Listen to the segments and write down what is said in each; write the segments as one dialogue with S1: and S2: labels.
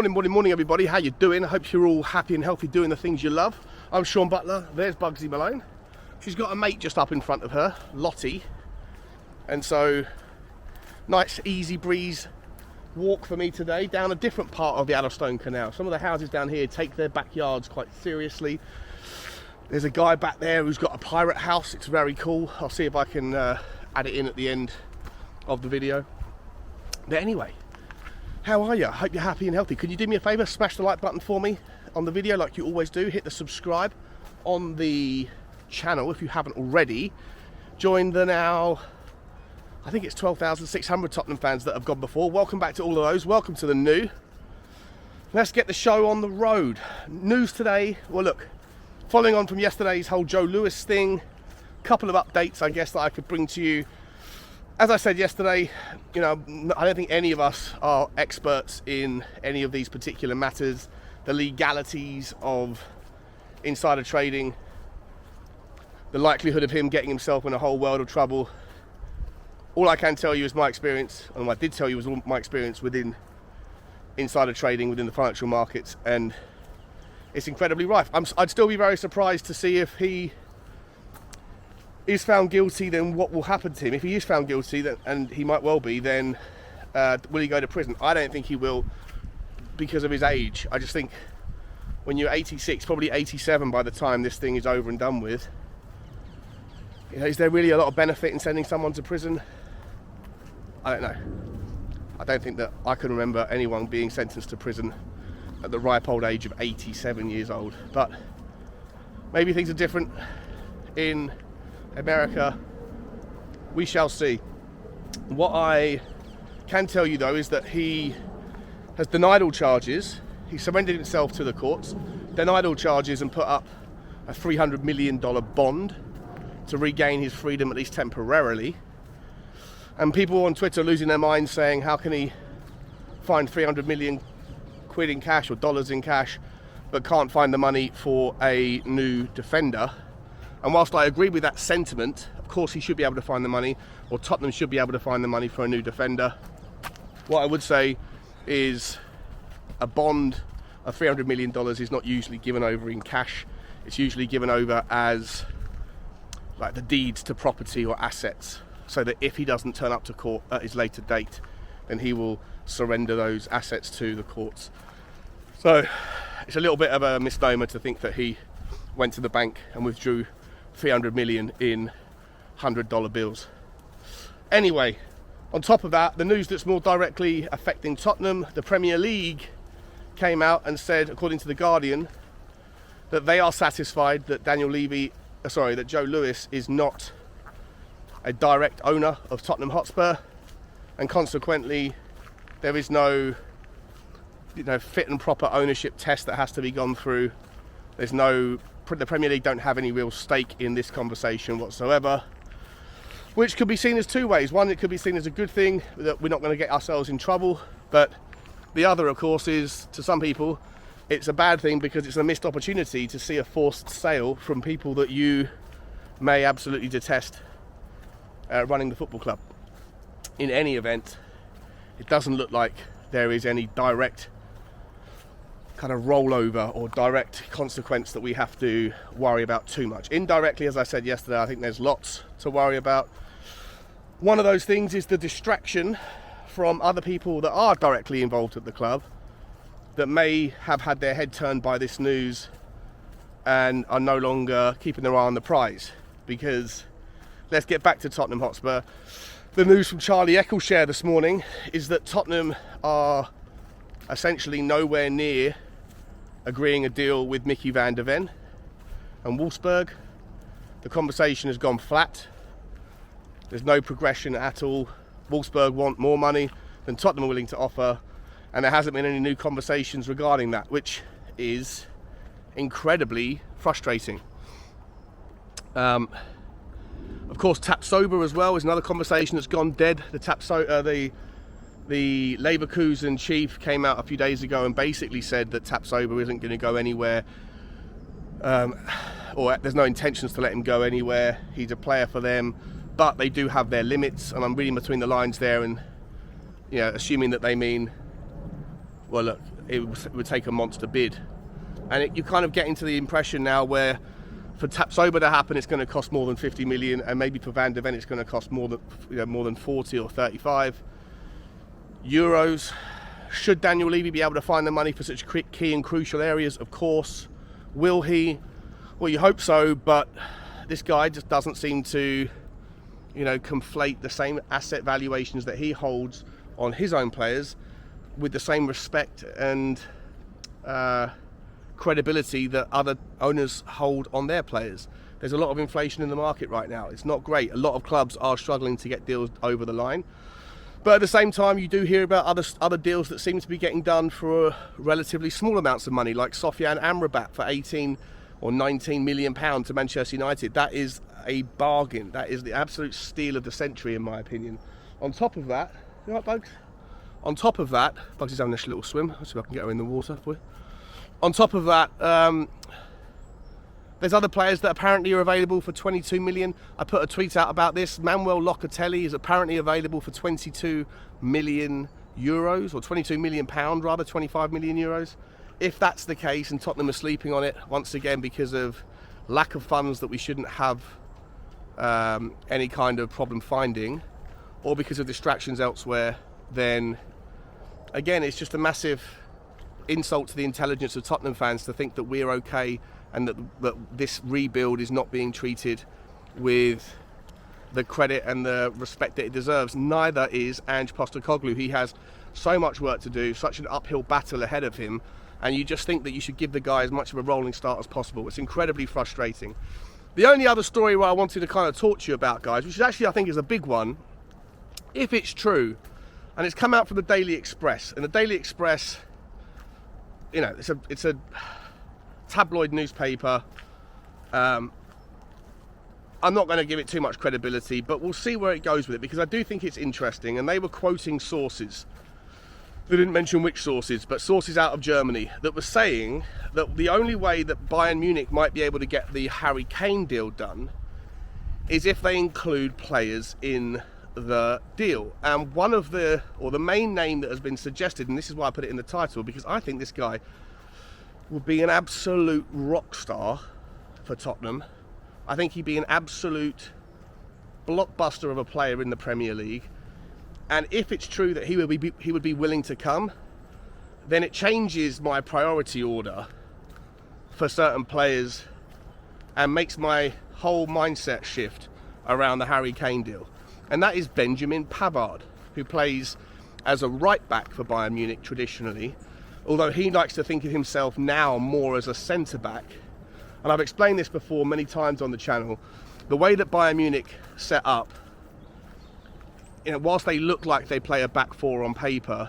S1: Morning, everybody. How you doing? I hope you're all happy and healthy doing the things you love. I'm Sean Butler. There's Bugsy Malone. She's got a mate just up in front of her, Lottie. And so, nice, easy breeze walk for me today down a different part of the Addlestone Canal. Some of the houses down here take their backyards quite seriously. There's a guy back there who's got a pirate house. It's very cool. I'll see if I can add it in at the end of the video. But anyway, how are you? I hope you're happy and healthy. Could you do me a favour? Smash the like button for me on the video like you always do. Hit the subscribe on the channel if you haven't already. Join the now, I think it's 12,600 Tottenham fans that have gone before. Welcome back to all of those. Welcome to the new. Let's get the show on the road. News today. Well, look, following on from yesterday's whole Joe Lewis thing, couple of updates, I guess, that I could bring to you. As I said yesterday, you know, I don't think any of us are experts in any of these particular matters, the legalities of insider trading, the likelihood of him getting himself in a whole world of trouble. All I can tell you is my experience, and what I did tell you was all my experience within insider trading within the financial markets, and it's incredibly rife. I'd still be very surprised to see if he is found guilty, then what will happen to him. If he is found guilty, then, and he might well be, then will he go to prison? I don't think he will because of his age. I just think when you're 86, probably 87 by the time this thing is over and done with, you know, is there really a lot of benefit in sending someone to prison? I don't know. I don't think that I can remember anyone being sentenced to prison at the ripe old age of 87 years old. But maybe things are different in America. We shall see. What I can tell you though is that he has denied all charges. He surrendered himself to the courts, denied all charges, and put up a $300 million bond to regain his freedom, at least temporarily. And people on Twitter are losing their minds saying, how can he find 300 million quid in cash or dollars in cash but can't find the money for a new defender? And whilst I agree with that sentiment, of course he should be able to find the money, or Tottenham should be able to find the money for a new defender. What I would say is a bond of $300 million is not usually given over in cash. It's usually given over as like the deeds to property or assets, so that if he doesn't turn up to court at his later date, then he will surrender those assets to the courts. So it's a little bit of a misnomer to think that he went to the bank and withdrew 300 million in $100 bills. Anyway, on top of that, the news that's more directly affecting Tottenham, the Premier League came out and said, according to The Guardian, that they are satisfied that that Joe Lewis is not a direct owner of Tottenham Hotspur, and consequently there is no, fit and proper ownership test that has to be gone through. The Premier League don't have any real stake in this conversation whatsoever, which could be seen as two ways. One, it could be seen as a good thing, that we're not going to get ourselves in trouble, but the other, of course, is, to some people, it's a bad thing because it's a missed opportunity to see a forced sale from people that you may absolutely detest running the football club. In any event, it doesn't look like there is any direct kind of rollover or direct consequence that we have to worry about too much. Indirectly, as I said yesterday, I think there's lots to worry about. One of those things is the distraction from other people that are directly involved at the club that may have had their head turned by this news and are no longer keeping their eye on the prize. Because let's get back to Tottenham Hotspur. The news from Charlie Eccleshare this morning is that Tottenham are essentially nowhere near agreeing a deal with Mickey van der Ven and Wolfsburg. The conversation has gone flat. There's no progression at all. Wolfsburg want more money than Tottenham are willing to offer, and there hasn't been any new conversations regarding that, which is incredibly frustrating. Of course, Tap Sober as well is another conversation that's gone dead. The Leverkusen chief came out a few days ago and basically said that Tap Sober isn't going to go anywhere, or there's no intentions to let him go anywhere. He's a player for them, but they do have their limits, and I'm reading between the lines there and assuming that they mean, well, look, it would take a monster bid. And you're kind of getting to the impression now where for Tapsoba to happen, it's going to cost more than 50 million, and maybe for Van der Ven, it's going to cost more than 40 or 35 euros. Should Daniel Levy be able to find the money for such key and crucial areas? Of course. Will he? Well, you hope so, but this guy just doesn't seem to, conflate the same asset valuations that he holds on his own players with the same respect and credibility that other owners hold on their players. There's a lot of inflation in the market right now. It's not great. A lot of clubs are struggling to get deals over the line. But at the same time, you do hear about other deals that seem to be getting done for relatively small amounts of money, like Sofiane Amrabat for 18 or 19 million pounds to Manchester United. That is a bargain. That is the absolute steal of the century, in my opinion. On top of that, you all right, Bugs? On top of that, Bugs is having a little swim. Let's see if I can get her in the water for you. On top of that, there's other players that apparently are available for 22 million. I put a tweet out about this. Manuel Locatelli is apparently available for 22 million euros, or 22 million pound rather, 25 million euros. If that's the case, and Tottenham are sleeping on it once again because of lack of funds that we shouldn't have any kind of problem finding, or because of distractions elsewhere, then again, it's just a massive insult to the intelligence of Tottenham fans to think that we're okay and that this rebuild is not being treated with the credit and the respect that it deserves. Neither is Ange Postecoglou. He has so much work to do, such an uphill battle ahead of him, and you just think that you should give the guy as much of a rolling start as possible. It's incredibly frustrating. The only other story where I wanted to kind of talk to you about, guys, which actually I think is a big one, if it's true, and it's come out from the Daily Express, and the Daily Express, it's a tabloid newspaper. I'm not going to give it too much credibility, but we'll see where it goes with it, because I do think it's interesting. And they were quoting sources. They didn't mention which sources, but sources out of Germany that were saying that the only way that Bayern Munich might be able to get the Harry Kane deal done is if they include players in the deal. And the main name that has been suggested, and this is why I put it in the title, because I think this guy would be an absolute rock star for Tottenham. I think he'd be an absolute blockbuster of a player in the Premier League. And if it's true that he would be willing to come, then it changes my priority order for certain players and makes my whole mindset shift around the Harry Kane deal. And that is Benjamin Pavard, who plays as a right back for Bayern Munich traditionally, although he likes to think of himself now more as a centre back. And I've explained this before many times on the channel. The way that Bayern Munich set up, whilst they look like they play a back four on paper,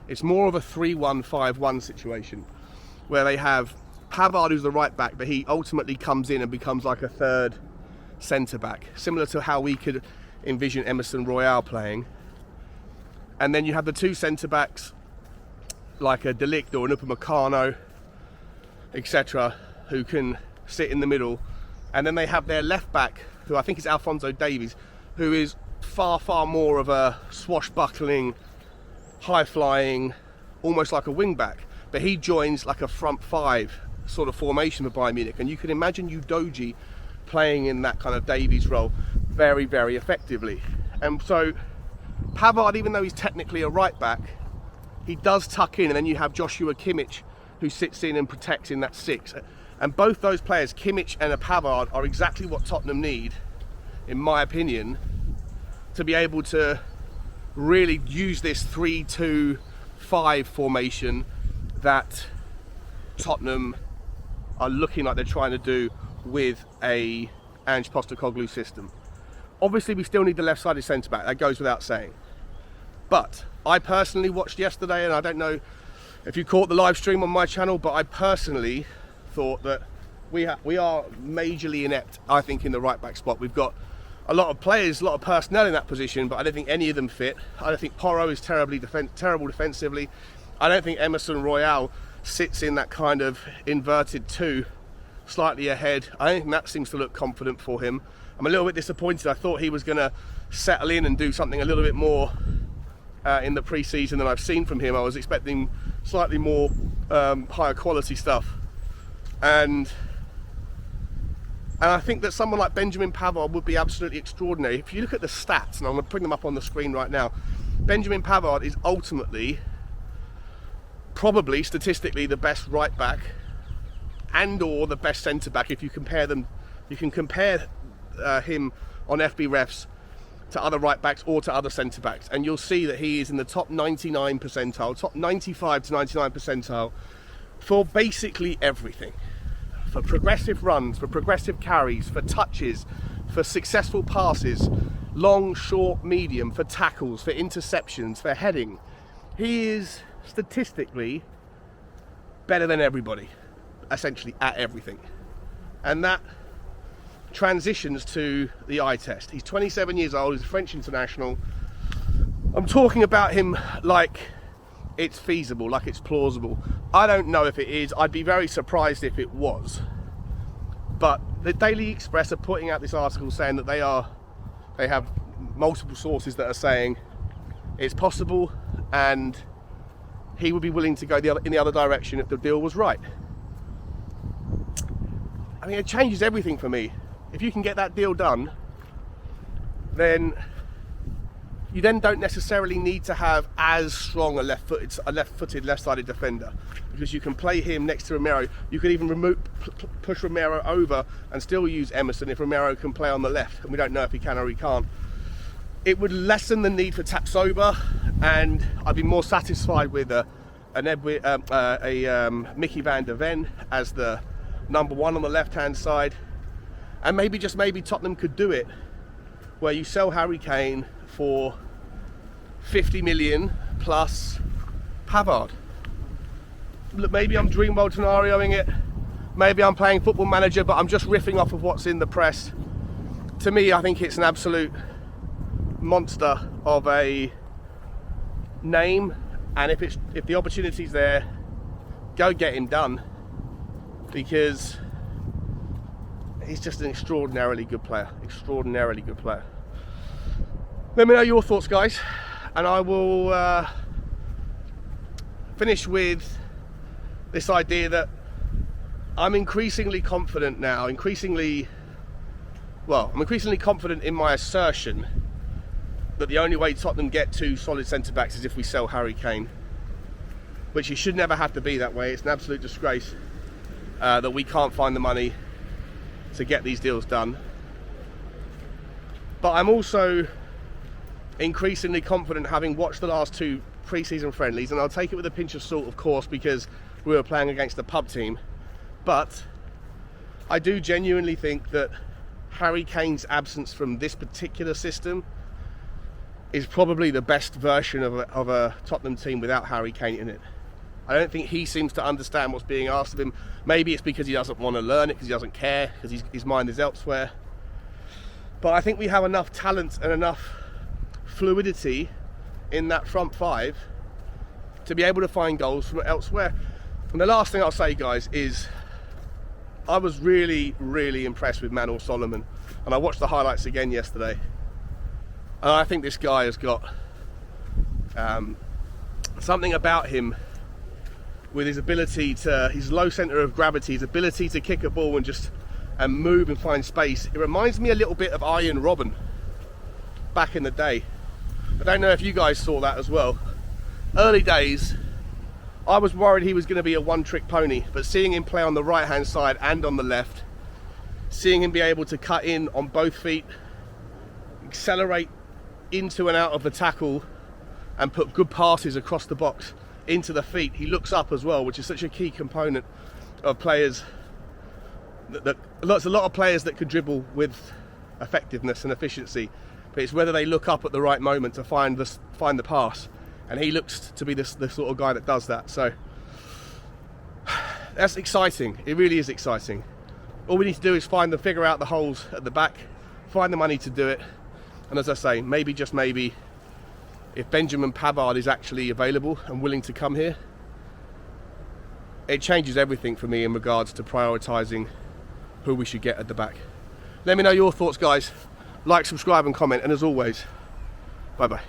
S1: it's more of a 3-1-5-1 situation, where they have Pavard, who's the right back, but he ultimately comes in and becomes like a third centre back, similar to how we could envision Emerson Royale playing. And then you have the two centre backs like a De Ligt or an Upamecano, etc., who can sit in the middle. And then they have their left back, who I think is Alphonso Davies, who is far more of a swashbuckling, high-flying, almost like a wing-back. But he joins like a front five sort of formation for Bayern Munich. And you can imagine Udogie playing in that kind of Davies role very effectively. And so Pavard, even though he's technically a right back, he does tuck in, and then you have Joshua Kimmich, who sits in and protects in that six. And both those players, Kimmich and Pavard, are exactly what Tottenham need, in my opinion, to be able to really use this 3-2-5 formation that Tottenham are looking like they're trying to do with a Ange Postecoglou system. Obviously, we still need the left-sided centre-back, that goes without saying. But I personally watched yesterday, and I don't know if you caught the live stream on my channel, but I personally thought that we are majorly inept, I think, in the right-back spot. We've got a lot of players, a lot of personnel in that position, but I don't think any of them fit. I don't think Porro is terrible defensively. I don't think Emerson Royale sits in that kind of inverted two, slightly ahead. I don't think that seems to look confident for him. I'm a little bit disappointed. I thought he was going to settle in and do something a little bit more in the pre-season than I've seen from him. I was expecting slightly more higher quality stuff. And I think that someone like Benjamin Pavard would be absolutely extraordinary. If you look at the stats, and I'm going to bring them up on the screen right now, Benjamin Pavard is ultimately, probably statistically, the best right back and or the best centre back. If you compare them, you can compare him on FB refs to other right backs or to other centre backs, and you'll see that he is in the top 99 percentile, top 95 to 99 percentile for basically everything. For progressive runs, for progressive carries, for touches, for successful passes, long, short, medium, for tackles, for interceptions, for heading. He is statistically better than everybody, essentially at everything. And that transitions to the eye test. He's 27 years old, he's a French international. I'm talking about him like it's feasible, like it's plausible. I don't know if it is. I'd be very surprised if it was. But the Daily Express are putting out this article saying that they have multiple sources that are saying it's possible, and he would be willing to go in the other direction if the deal was right. I mean, it changes everything for me. If you can get that deal done, then you then don't necessarily need to have as strong a left-footed, left-sided defender, because you can play him next to Romero. You could even push Romero over and still use Emerson if Romero can play on the left, and we don't know if he can or he can't. It would lessen the need for Tapsoba, and I'd be more satisfied with a Mickey van der Ven as the number one on the left-hand side. And maybe, just maybe, Tottenham could do it where you sell Harry Kane for 50 million plus Pavard. Look, maybe I'm dreamworld scenarioing it, maybe I'm playing Football Manager, but I'm just riffing off of what's in the press. To me, I think it's an absolute monster of a name, and if the opportunity's there, go get him done, because he's just an extraordinarily good player. Let me know your thoughts, guys, and I will finish with this idea that I'm increasingly confident now, I'm increasingly confident in my assertion that the only way Tottenham get two solid centre-backs is if we sell Harry Kane, which it should never have to be that way. It's an absolute disgrace that we can't find the money to get these deals done. But I'm also increasingly confident, having watched the last two pre-season friendlies, and I'll take it with a pinch of salt, of course, because we were playing against a pub team, but I do genuinely think that Harry Kane's absence from this particular system is probably the best version of a Tottenham team without Harry Kane in it. I don't think he seems to understand what's being asked of him. Maybe it's because he doesn't want to learn it, because he doesn't care, because his mind is elsewhere. But I think we have enough talent and enough fluidity in that front five to be able to find goals from elsewhere. And the last thing I'll say, guys, is I was really, really impressed with Manuel Solomon, and I watched the highlights again yesterday, and I think this guy has got something about him with his ability to, his low centre of gravity, his ability to kick a ball and move and find space. It reminds me a little bit of Arjen Robben back in the day. I don't know if you guys saw that as well. Early days, I was worried he was going to be a one-trick pony, but seeing him play on the right-hand side and on the left, seeing him be able to cut in on both feet, accelerate into and out of the tackle, and put good passes across the box into the feet. He looks up as well, which is such a key component of players. There's a lot of players that could dribble with effectiveness and efficiency, but it's whether they look up at the right moment to find the pass, and he looks to be the sort of guy that does that. So that's exciting. It really is exciting. All we need to do is figure out the holes at the back, find the money to do it, and as I say, maybe, just maybe, if Benjamin Pavard is actually available and willing to come here, it changes everything for me in regards to prioritising who we should get at the back. Let me know your thoughts, guys. Like, subscribe and comment, and as always, bye bye.